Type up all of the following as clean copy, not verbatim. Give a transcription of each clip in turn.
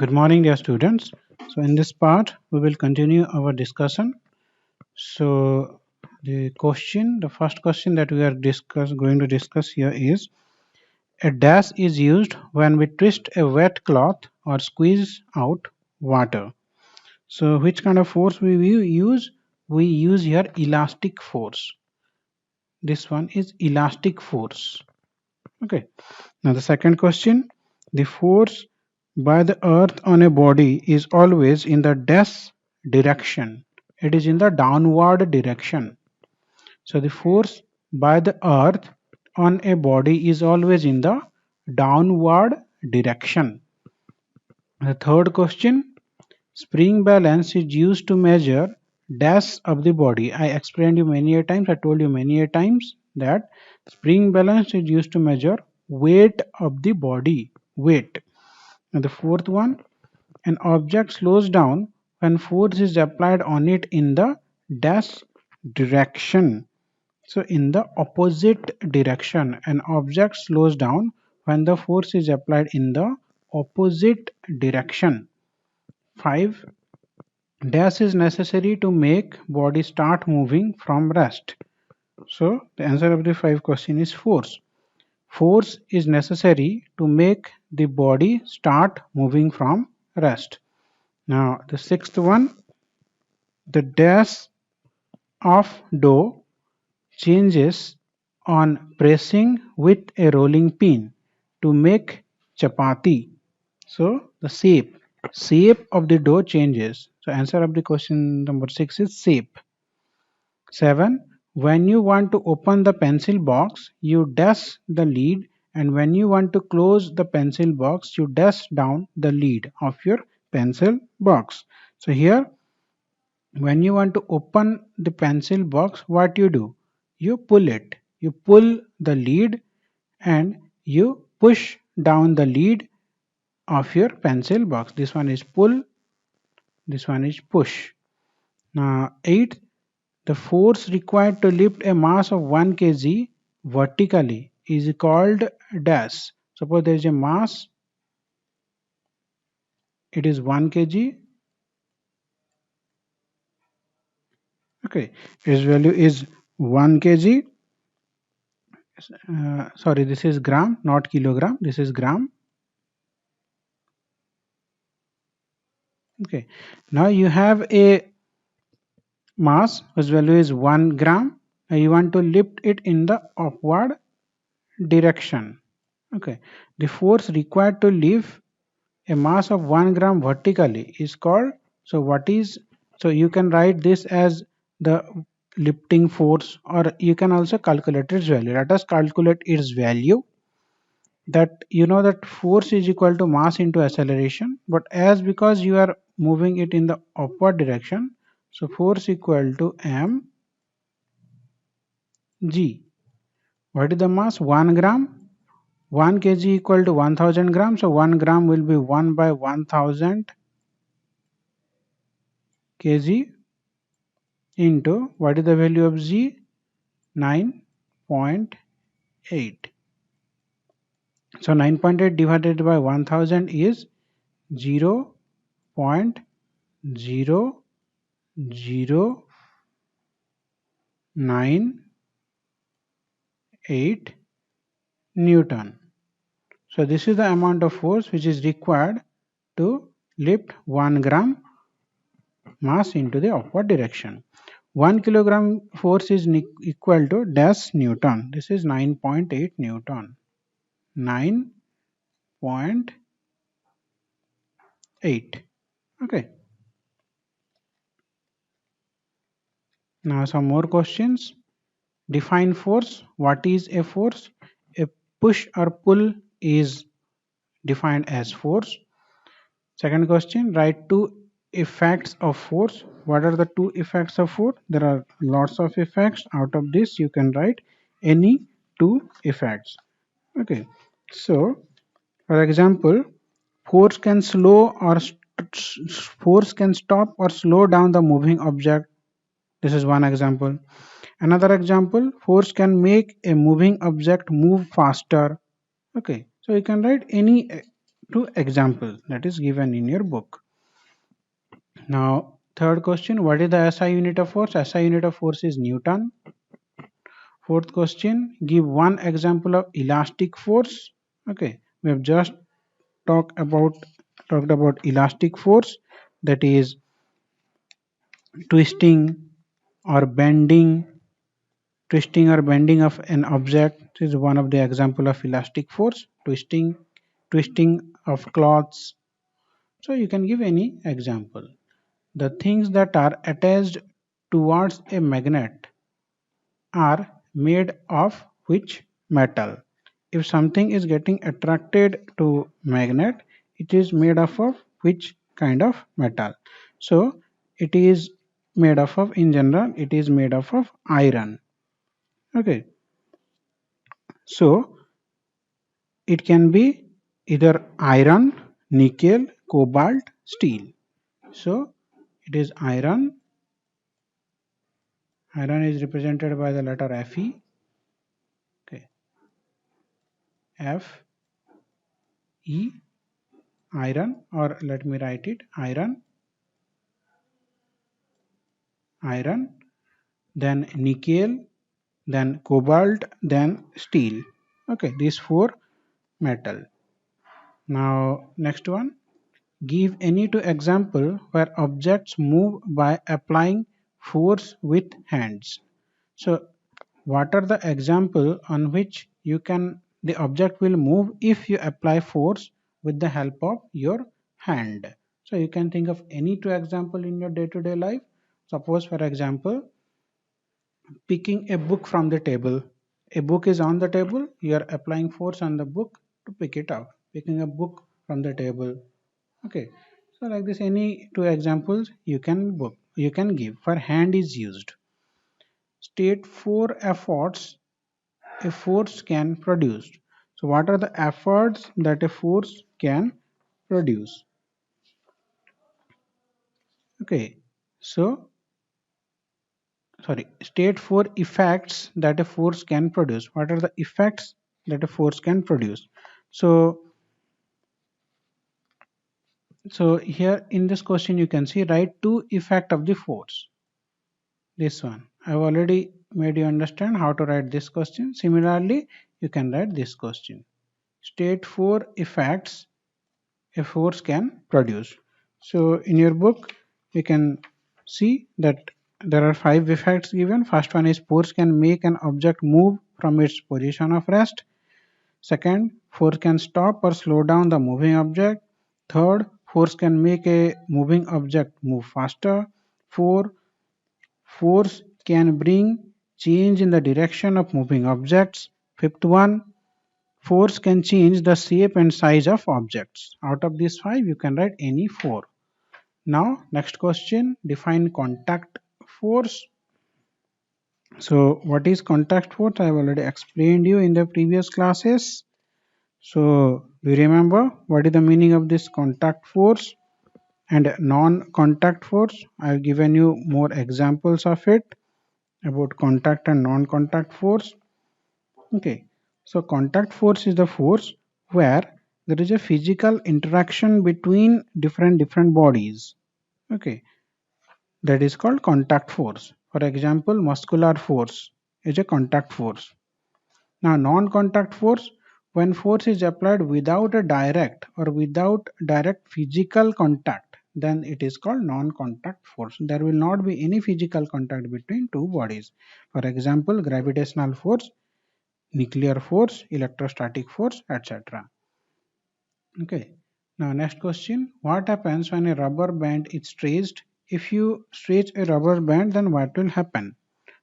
Good morning, dear students. So, in this part, we will continue our discussion. So, the first question that we are going to discuss here is: a dash is used when we twist a wet cloth or squeeze out water. So, which kind of force we will use? We use here elastic force. This one is elastic force. Okay. Now, the second question: the force by the earth on a body is always in the dash direction. It is in the downward direction. So the force by the earth on a body is always in the downward direction. The third question: spring balance is used to measure dash of the body. I explained you many a times, I told you many a times that spring balance is used to measure weight of the body. Weight. And the fourth one: an object slows down when force is applied on it in the dash direction. So in the opposite direction, an object slows down when the force is applied in the opposite direction. 5. Dash is necessary to make body start moving from rest. So the answer of the 5 question is force. Force is necessary to make the body start moving from rest. Now the sixth one: the dash of dough changes on pressing with a rolling pin to make chapati. So the shape of the dough changes. So answer of the question number 6 is shape. 7. When you want to open the pencil box, you dash the lid, and when you want to close the pencil box, you dash down the lid of your pencil box. So here, when you want to open the pencil box, what you do? You pull it. You pull the lid and you push down the lid of your pencil box. This one is pull, this one is push. Now 8. The force required to lift a mass of 1 kg vertically is called dash. Suppose there is a mass, it is 1 kg. Okay, its value is 1 kg. Sorry, this is gram, not kilogram. This is gram. Okay, now you have a mass whose value is 1 gram. Now you want to lift it in the upward direction. Okay, the force required to lift a mass of 1 gram vertically is called, so what is, so you can write this as the lifting force, or you can also calculate its value. Let us calculate its value. That you know that force is equal to mass into acceleration, but as because you are moving it in the upward direction, so force equal to m g. What is the mass? 1 gram. 1 kg equal to 1000 grams, so 1 gram will be 1 by 1000 kg into, what is the value of g? 9.8. So 9.8 divided by 1000 is 0.0098 Newton. So this is the amount of force which is required to lift 1 gram mass into the upward direction. 1 kilogram force is equal to dash Newton. This is 9.8 Newton. 9.8. Okay. Now some more questions. Define force. What is a force? A push or pull is defined as force. Second question, write two effects of force. What are the two effects of force? There are lots of effects. Out of this you can write any two effects. Okay, so for example, force can force can stop or slow down the moving object. This is one example. Another example, force can make a moving object move faster. Okay, so you can write any two examples that is given in your book. Now, third question, what is the SI unit of force? SI unit of force is Newton. Fourth question, give one example of elastic force. Okay, we have just talked about elastic force, that is twisting or bending. Twisting or bending of an object is one of the example of elastic force. Twisting of cloths. So you can give any example. The things that are attached towards a magnet are made of which metal? If something is getting attracted to magnet, it is made of which kind of metal? So it is made of, in general, it is made of iron. Okay, so it can be either iron, nickel, cobalt, steel. So it is iron. Iron is represented by the letter Fe. Okay, F E, iron, or let me write it, iron, then nickel, then cobalt, then steel. Okay, these four metal. Now next one, give any two example where objects move by applying force with hands. So what are the example on which the object will move if you apply force with the help of your hand? So you can think of any two example in your day-to-day life. Suppose for example, picking a book from the table. A book is on the table, you are applying force on the book to pick it up. Picking a book from the table. Okay. So like this, any two examples you can give. For hand is used. State four efforts a force can produce. So what are the efforts that a force can produce? Okay. So sorry, state four effects that a force can produce. What are the effects that a force can produce? So here in this question you can see, write two effect of the force. This one I've already made you understand how to write this question. Similarly, you can write this question. State four effects a force can produce. So in your book you can see that there are five effects given. First one is force can make an object move from its position of rest. Second, force can stop or slow down the moving object. Third, force can make a moving object move faster. Four, force can bring change in the direction of moving objects. Fifth one, force can change the shape and size of objects. Out of these five, you can write any four. Now, next question, define contact force. So, what is contact force? I have already explained you in the previous classes. So, do you remember what is the meaning of this contact force and non-contact force? I have given you more examples of it about contact and non-contact force. Okay, so contact force is the force where there is a physical interaction between different bodies. Okay, that is called contact force. For example, muscular force is a contact force. Now, non-contact force, when force is applied without a direct or without direct physical contact, then it is called non-contact force. There will not be any physical contact between two bodies. For example, gravitational force, nuclear force, electrostatic force, etc. Okay. Now next question. What happens when a rubber band is stretched? If you stretch a rubber band, then what will happen?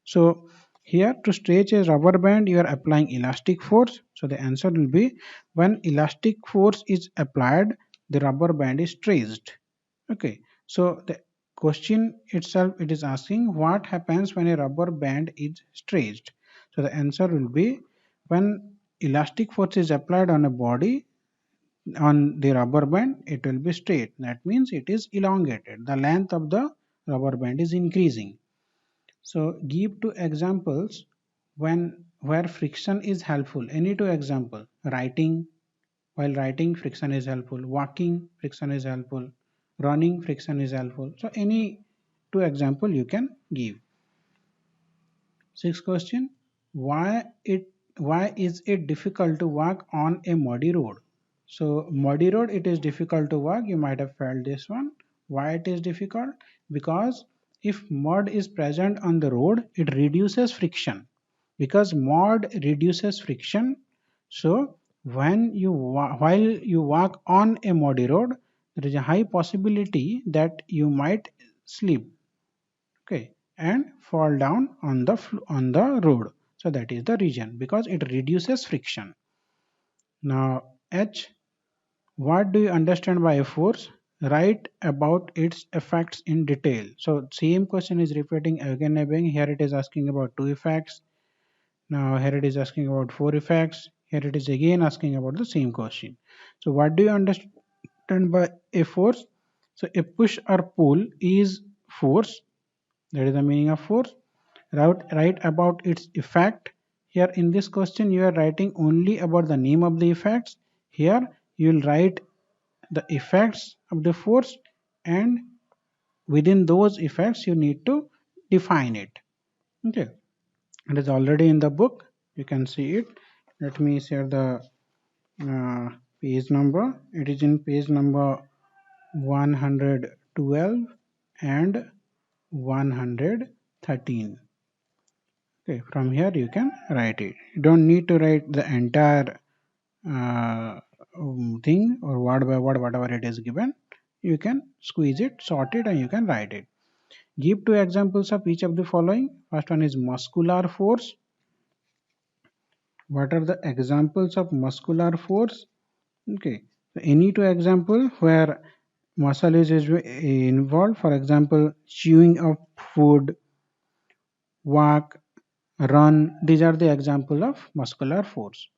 So here to stretch a rubber band, you are applying elastic force. So the answer will be when elastic force is applied, the rubber band is stretched. Okay. So the question itself, it is asking what happens when a rubber band is stretched. So the answer will be when elastic force is applied on a body, on the rubber band, it will be straight. That means it is elongated. The length of the rubber band is increasing. So give two examples when where friction is helpful. Any two example. Writing, While writing, friction is helpful. Walking, friction is helpful. Running, friction is helpful. So any two example you can give. Sixth question, why it why is it difficult to walk on a muddy road? So muddy road, it is difficult to walk. You might have felt this one. Why it is difficult? Because if mud is present on the road, it reduces friction. Because mud reduces friction, so when you while you walk on a muddy road, there is a high possibility that you might slip, okay, and fall down on the on the road. So that is the reason, because it reduces friction. Now H, what do you understand by a force? Write about its effects in detail. So same question is repeating again and again. Here it is asking about two effects. Now here it is asking about four effects. Here it is again asking about the same question. So what do you understand by a force? So a push or pull is force. That is the meaning of force. Write about its effect. Here in this question you are writing only about the name of the effects. Here you will write the effects of the force, and within those effects you need to define it. Okay, it is already in the book, you can see it. Let me share the uh, page number. It is in page number 112 and 113. Okay, from here you can write it. You don't need to write the entire thing or word by word, whatever it is given. You can squeeze it, sort it, and you can write it. Give two examples of each of the following. First one is muscular force. What are the examples of muscular force? Okay, so any two example where muscle is involved. For example, chewing of food, walk, run. These are the example of muscular force.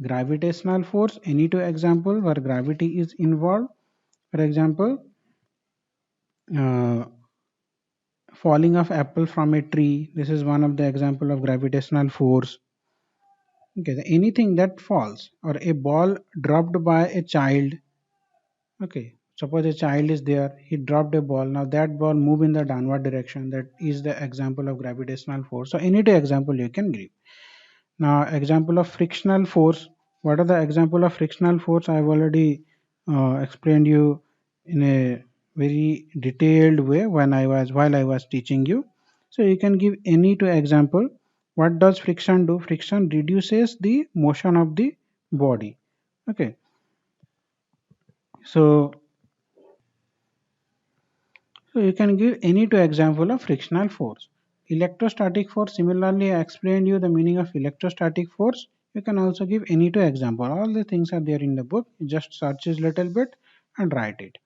Gravitational force, any two example where gravity is involved. For example, uh, falling of apple from a tree. This is one of the example of gravitational force. Okay, anything that falls or a ball dropped by a child. Okay, suppose a child is there, he dropped a ball. Now that ball move in the downward direction. That is the example of gravitational force. So any two example you can give. Now example of frictional force. What are the example of frictional force? I have already explained you in a very detailed way when I was while I was teaching you. So you can give any two example. What does friction do? Friction reduces the motion of the body. Okay, so you can give any two example of frictional force. Electrostatic force, similarly I explained you the meaning of electrostatic force. You can also give any two example. All the things are there in the book. You just search it little bit and write it.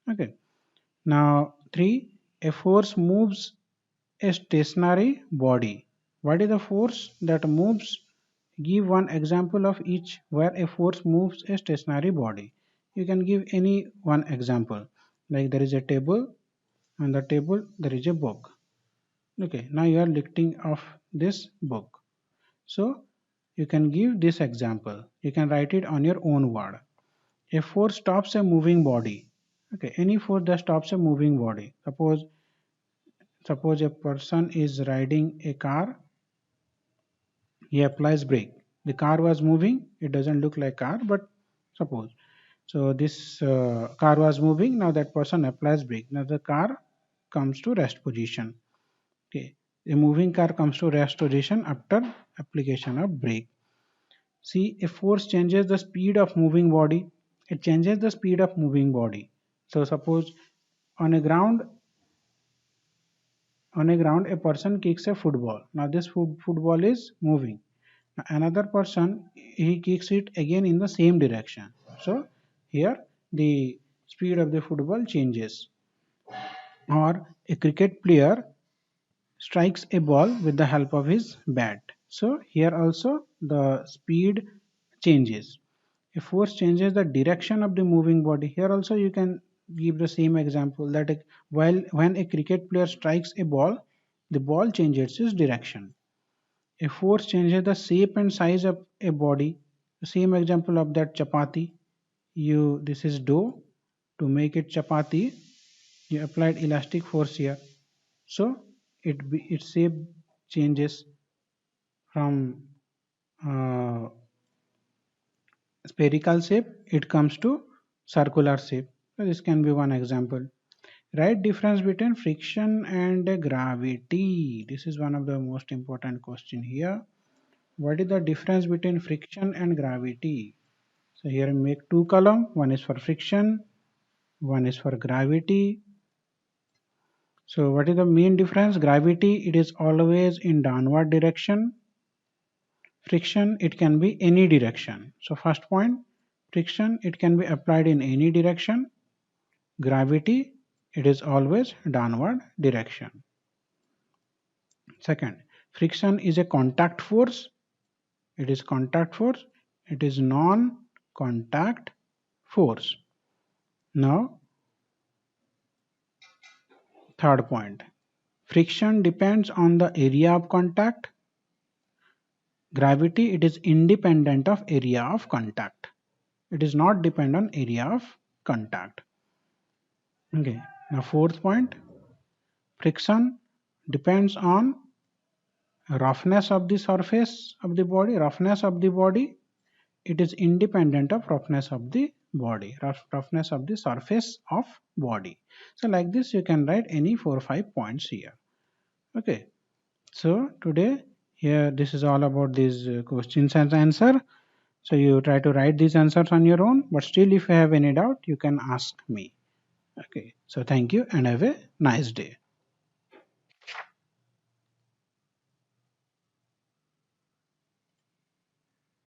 Okay. Now 3. A force moves a stationary body. What is the force that moves? Give one example of each where a force moves a stationary body. You can give any one example. Like there is a table, on the table there is a book. Okay, now you are lifting off this book. So you can give this example. You can write it on your own word. A force stops a moving body. Okay, any force that stops a moving body. Suppose a person is riding a car, he applies brake. The car was moving, it doesn't look like car, but suppose. So this car was moving, now that person applies brake. Now the car comes to rest position. Okay, a moving car comes to rest position after application of brake. See, a force changes the speed of moving body. It changes the speed of moving body. So suppose on a ground, a person kicks a football. Now this football is moving. Now another person, he kicks it again in the same direction. So here the speed of the football changes. Or a cricket player strikes a ball with the help of his bat. So here also the speed changes. A force changes the direction of the moving body. Here also you can give the same example that while when a cricket player strikes a ball, the ball changes its direction. A force changes the shape and size of a body. The same example of that chapati. This is dough. To make it chapati, you applied elastic force here. So its shape changes from uh, spherical shape, it comes to circular shape. So this can be one example. Right difference between friction and gravity. This is one of the most important question here. What is the difference between friction and gravity? So here I make two column. One is for friction, one is for gravity. So what is the main difference? Gravity, it is always in downward direction. Friction, it can be any direction. So first point, friction, it can be applied in any direction. Gravity, it is always downward direction. Second, friction is a contact force. It is contact force. It is non-contact force. Now, third point, friction depends on the area of contact. Gravity, it is independent of area of contact. It is not dependent on area of contact. Okay. Now fourth point, friction depends on roughness of the surface of the body. Roughness of the body, it is independent of roughness of the body, roughness of the surface of body. So like this you can write any 4 or 5 points here. Okay. So today here this is all about these questions and answer. So you try to write these answers on your own, but still if you have any doubt you can ask me. Okay. So thank you and have a nice day.